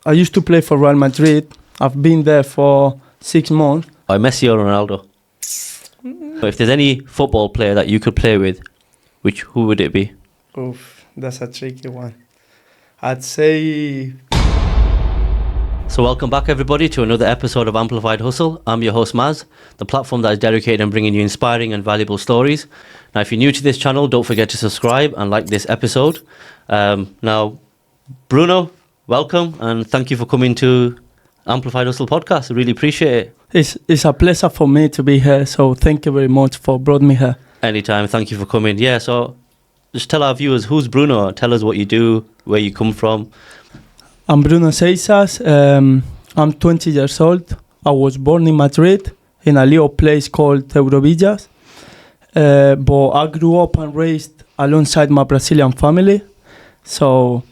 I used to play for Real Madrid. I've been there for 6 months. Or Messi or Ronaldo? But if there's any football player that you could play with, who would it be? Oof, that's a tricky one. I'd say... So welcome back everybody to another episode of Amplified Hustle. I'm your host Maz, the platform that is dedicated in bringing you inspiring and valuable stories. Now if you're new to this channel, don't forget to subscribe and like this episode. Now, Bruno, welcome and thank you for coming to Amplified Hustle podcast. I really appreciate it. It's a pleasure for me to be here, so thank you very much for brought me here. Anytime, thank you for coming. Yeah, so just tell our viewers, who's Bruno? Tell us what you do, where you come from. I'm Bruno Seixas. I'm 20 years old. I was born in Madrid, in a little place called Eurovillas. But I grew up and raised alongside my Brazilian family. So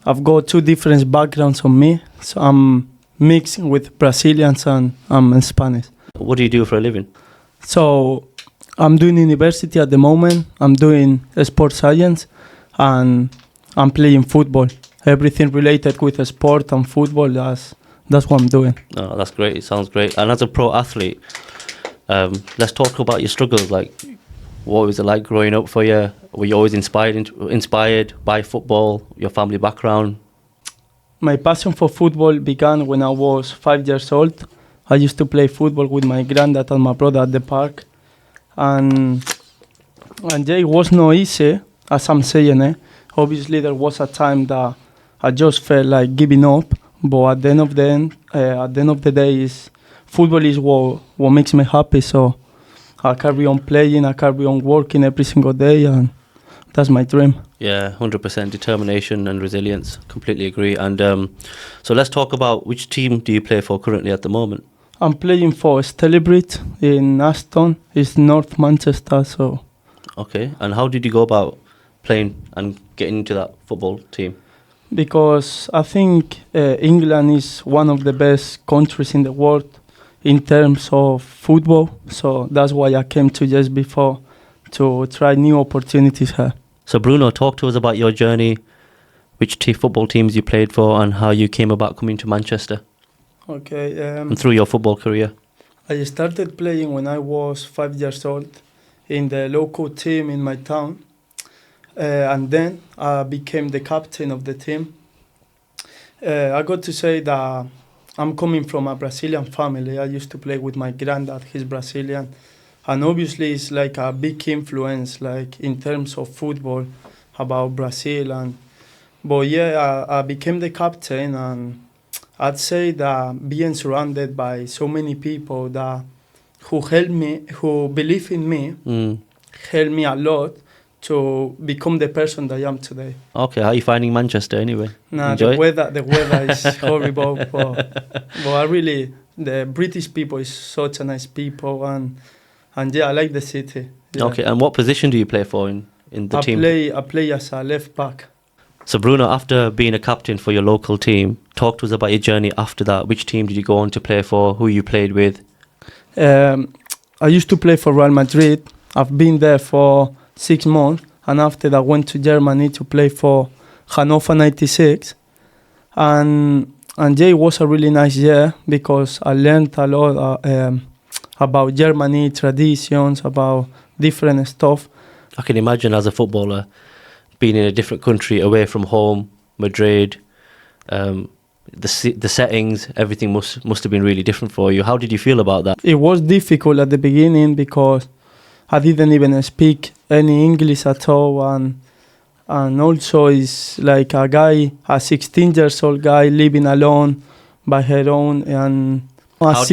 I've got two different backgrounds on me. So I'm mixed with Brazilians and I'm Spanish. What do you do for a living? So I'm doing university at the moment. I'm doing sports science and I'm playing football. Everything related with sport and football, that's what I'm doing. Oh, that's great. It sounds great. And as a pro athlete, let's talk about your struggles. Like, what was it like growing up for you? Were you always inspired by football, your family background? My passion for football began when I was 5 years old. I used to play football with my granddad and my brother at the park. And yeah, it was not easy, as I'm saying. Obviously, there was a time that I just felt like giving up. But at the end of the day, football is what makes me happy. So I carry on playing, I carry on working every single day, and that's my dream. Yeah, 100% determination and resilience. Completely agree. And so let's talk about which team do you play for currently at the moment? I'm playing for Stelibrit in Aston. It's North Manchester. So. Okay. And how did you go about playing and getting into that football team? Because I think England is one of the best countries in the world in terms of football. So that's why I came to just before to try new opportunities here. So Bruno, talk to us about your journey, which football teams you played for and how you came about coming to Manchester. Okay. And through your football career. I started playing when I was 5 years old in the local team in my town. And then I became the captain of the team. I got to say that I'm coming from a Brazilian family. I used to play with my granddad, he's Brazilian. And obviously it's like a big influence, like in terms of football, about Brazil. But yeah, I became the captain, and I'd say that being surrounded by so many people who helped me, who believe in me, helped me a lot to become the person that I am today. Okay, how are you finding Manchester anyway? The weather is horrible, but the British people is such a nice people, and yeah, I like the city. Yeah. Okay, and what position do you play for in the team? I play as a left back. So Bruno, after being a captain for your local team, talk to us about your journey after that. Which team did you go on to play for? Who you played with? I used to play for Real Madrid. I've been there for 6 months, and after that went to Germany to play for Hannover 96. And yeah, it was a really nice year because I learned a lot about Germany, traditions, about different stuff. I can imagine as a footballer being in a different country away from home, Madrid, the settings, everything must have been really different for you. How did you feel about that? It was difficult at the beginning because I didn't even speak any English at all, and also it's like a 16 years old guy living alone by her own, and how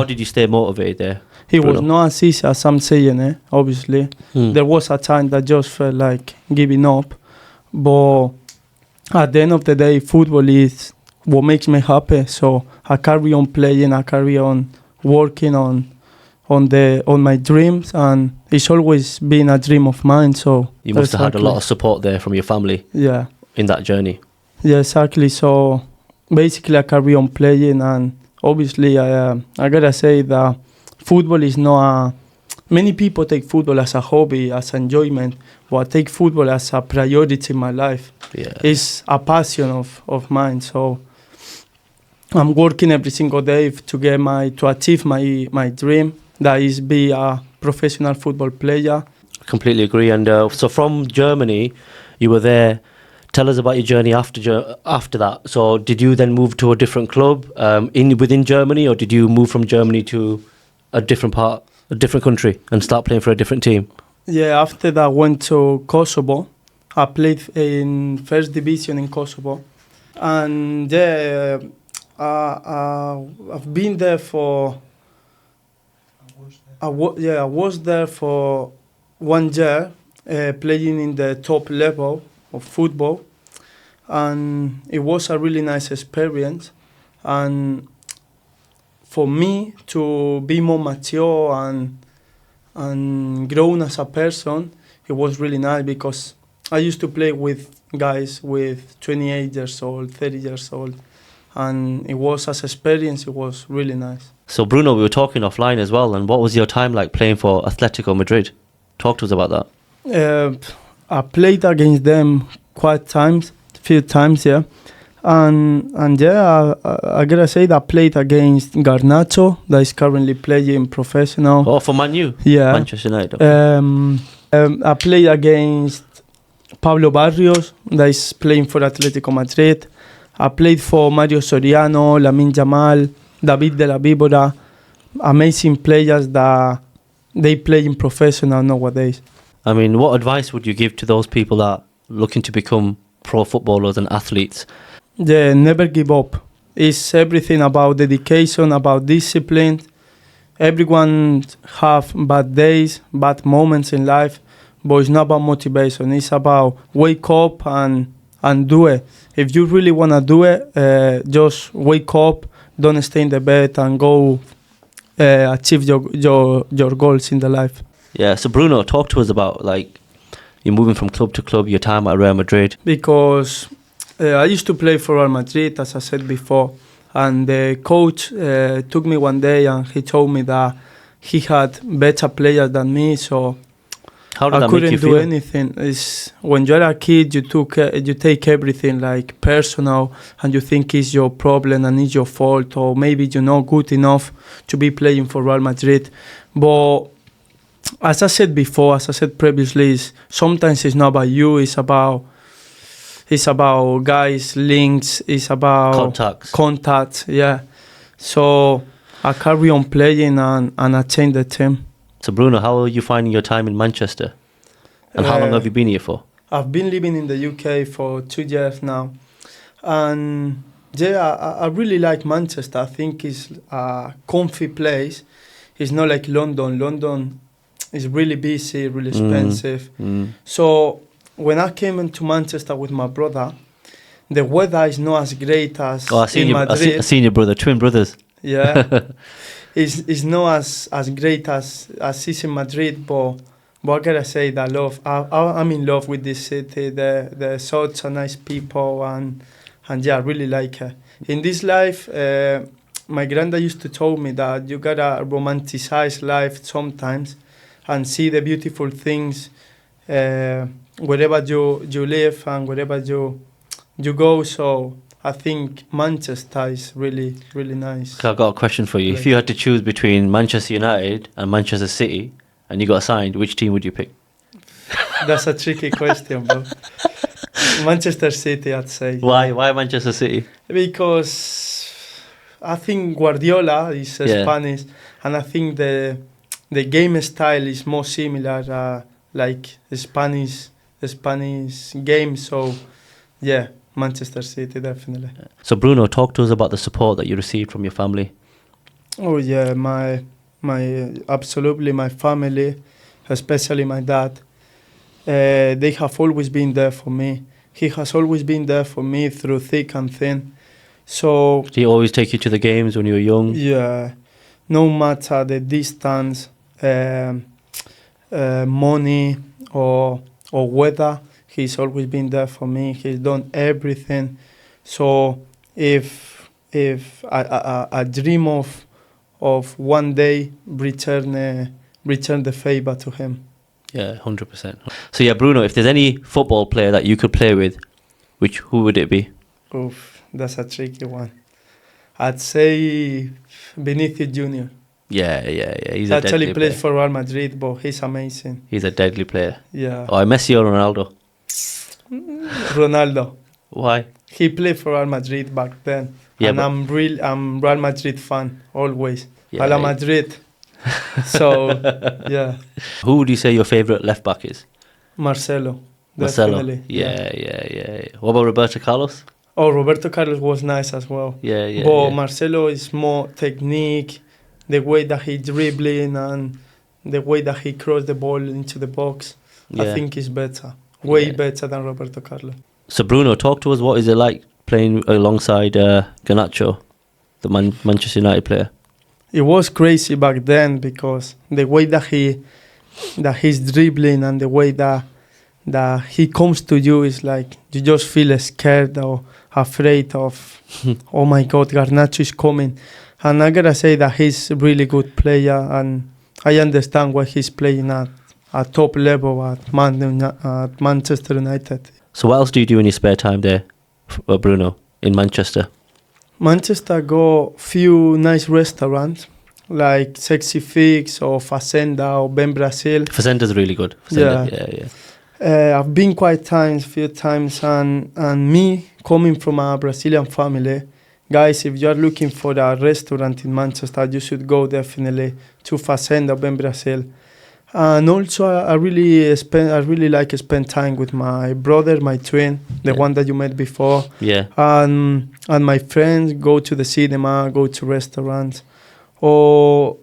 did you stay motivated there? It was not as easy as I'm saying, obviously. There was a time that just felt like giving up, but at the end of the day, football is what makes me happy. So I carry on playing, I carry on working on my dreams, and it's always been a dream of mine. So you must have had a lot of support there from your family. Yeah. In that journey. Yeah, exactly. So basically, I carry on playing, and obviously, I gotta say that football is not many people take football as a hobby, as enjoyment, but I take football as a priority in my life. Yeah. It's a passion of mine. So I'm working every single day to achieve my dream, that is be a professional football player. Completely agree. And so from Germany, you were there. Tell us about your journey after that. So did you then move to a different club within Germany, or did you move from Germany to a different country, and start playing for a different team? Yeah, after that I went to Kosovo. I played in first division in Kosovo, and I've been there for. I was there for 1 year, playing in the top level of football, and it was a really nice experience. And for me to be more mature and grown as a person, it was really nice, because I used to play with guys with 28 years old, 30 years old, and it was as experience. It was really nice. So Bruno, we were talking offline as well, and what was your time like playing for Atletico Madrid? Talk to us about that. I played against them few times, yeah. And yeah, I gotta say that I played against Garnacho, that is currently playing professional. Oh, for Man U? Yeah. Manchester United. Okay. I played against Pablo Barrios, that is playing for Atletico Madrid. I played for Mario Soriano, Lamine Yamal, David de la Víbora, amazing players that they play in professional nowadays. I mean, what advice would you give to those people that are looking to become pro footballers and athletes? Yeah, never give up. It's everything about dedication, about discipline. Everyone have bad days, bad moments in life, but it's not about motivation. It's about wake up and do it. If you really want to do it, just wake up, don't stay in the bed, and go achieve your goals in the life. Yeah, so Bruno, talk to us about, like, you're moving from club to club, your time at Real Madrid. Because I used to play for Real Madrid, as I said before, and the coach took me one day and he told me that he had better players than me, so How did I that couldn't make you do feel? anything. It's, when you're a kid, you take everything like personal, and you think it's your problem and it's your fault, or maybe you're not good enough to be playing for Real Madrid. But as I said before, as I said previously, sometimes it's not about you. It's about guys, links. It's about contacts. Yeah. So I carry on playing and I change the team. So Bruno, how are you finding your time in Manchester? And how long have you been here for? I've been living in the UK for 2 years now. And yeah, I really like Manchester. I think it's a comfy place. It's not like London. London is really busy, really expensive. So when I came into Manchester with my brother, the weather is not as great as in Madrid. I seen your brother, twin brothers. Yeah. It's not as great as is in Madrid, but I gotta say that I'm in love with this city. The such a nice people, and yeah, I really like it. In this life, my granddad used to tell me that you gotta romanticize life sometimes and see the beautiful things wherever you live and wherever you go. So I think Manchester is really, really nice. I've got a question for you. If you had to choose between Manchester United and Manchester City, and you got assigned, which team would you pick? That's a tricky question, bro. Manchester City, I'd say. Why Manchester City? Because I think Guardiola is Spanish, and I think the game style is more similar, like the Spanish game. So, yeah, Manchester City, definitely. So Bruno, talk to us about the support that you received from your family. Oh yeah, my absolutely my family, especially my dad. They have always been there for me. He has always been there for me through thick and thin. So did he always take you to the games when you were young? Yeah, no matter the distance, money or weather, he's always been there for me. He's done everything. So if I dream of one day return the favor to him. Yeah, 100%. So yeah, Bruno, if there's any football player that you could play with, who would it be? Oof, that's a tricky one. I'd say Vinicius Junior. Yeah. He's He a actually deadly plays player. for Real Madrid, but he's amazing. He's a deadly player. Yeah. Oh, Messi or Ronaldo? Ronaldo. Why? He played for Real Madrid back then. Yeah, and but- I'm Real Madrid fan always. Yeah, A la yeah. Madrid. So yeah. Who would you say your favourite left back is? Marcelo. Marcelo. Definitely. Yeah. What about Roberto Carlos? Oh, Roberto Carlos was nice as well. Yeah. But Marcelo is more technique, the way that he dribbling and the way that he cross the ball into the box. I Yeah. think is better. Way Yeah. better than Roberto Carlos. So Bruno, talk to us. What is it like playing alongside Garnacho, the Manchester United player? It was crazy back then because the way that he's dribbling and the way that he comes to you is like you just feel scared or afraid of oh my god, Garnacho is coming. And I gotta say that he's a really good player and I understand why he's playing at a top level at Manchester United. So what else do you do in your spare time there, Bruno, in Manchester? Manchester got few nice restaurants like Sexy Fix or Fazenda or Ben Brasil. Fazenda's really good. Yeah. I've been few times, and me coming from a Brazilian family, guys, if you are looking for a restaurant in Manchester, you should go definitely to Fazenda Ben Brasil. And also, I really like to spend time with my brother, my twin, the one that you met before. Yeah. And my friends, go to the cinema, go to restaurants. Or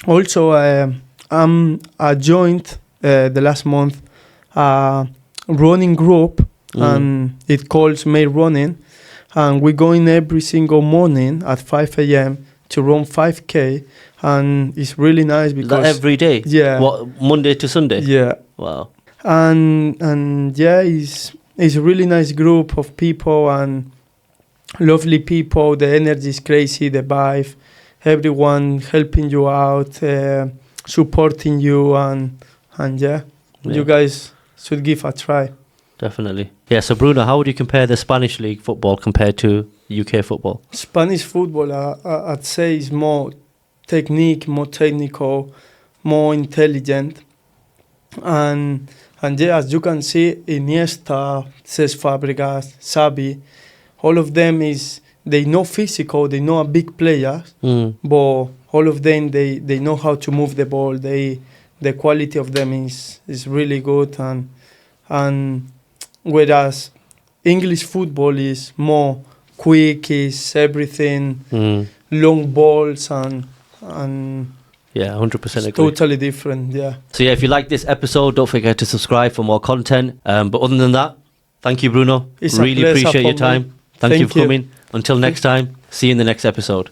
also, I joined the last month a running group, and it calls May Running, and we go in every single morning at 5 a.m. to run 5K, and it's really nice because That every day? Yeah. What, Monday to Sunday? Yeah. Wow. And yeah, it's a really nice group of people and lovely people. The energy is crazy, the vibe, everyone helping you out, supporting you, and yeah, you guys should give a try. Definitely. Yeah, so Bruno, how would you compare the Spanish league football compared to UK football? Spanish football, I'd say, is more technique, more technical, more intelligent. And yeah, as you can see, Iniesta, Cesc Fabregas, Xavi, all of them they know physical, they know a big player, but all of them, they know how to move the ball. The quality of them is really good. And whereas English football is more quick, is everything, long balls and yeah, 100% agree. totally different, yeah. So yeah, if you like this episode, don't forget to subscribe for more content. But other than that, thank you, Bruno. It's a really pleasure appreciate your for me. time. Thank you Thank for you. coming. Until next time, see you in the next episode.